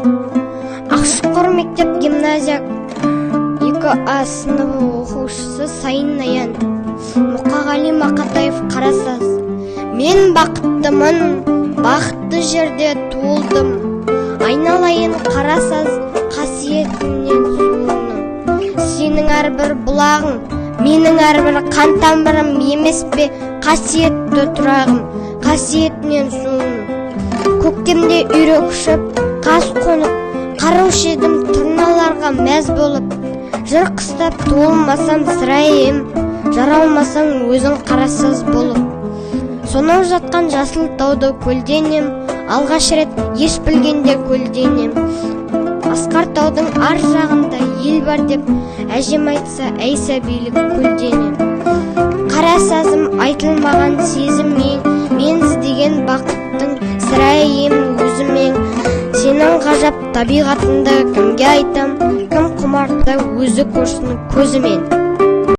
Ақшұқыр мектеп гимназия 2А сыныбы оқушысы Сайын Наян. Мұқағали Мақатаев Қарасаз. Мен бақыттымын, бақытты жерде туылдым. Айналайын Қарасаз қасиетінен суының. Сенің әрбір бұлағың, менің әрбір қан тамырым емес пе қасиетті тұрағым, қасиетінен суының. Көктемде үйрек ұшып, қаз қонып, қараушы едім тұрналарға мәз болып. Жыр қыстап туылмасам сірайым, жаралмасаң өзің Қарасаз болып. Сонау жатқан жасыл тауды көлденем, алғаш рет еш білгенде көлденем. Асқар таудың ар жағында ел бар деп, әжем айтса әй сәбилік көлденем. Қарасазым айтылмаған сезім мен іздеген бақыттың сірайым өзімен. Сенің ғажап табиғатында кімге айтам, кім құмарта өзі көрсін көзімен.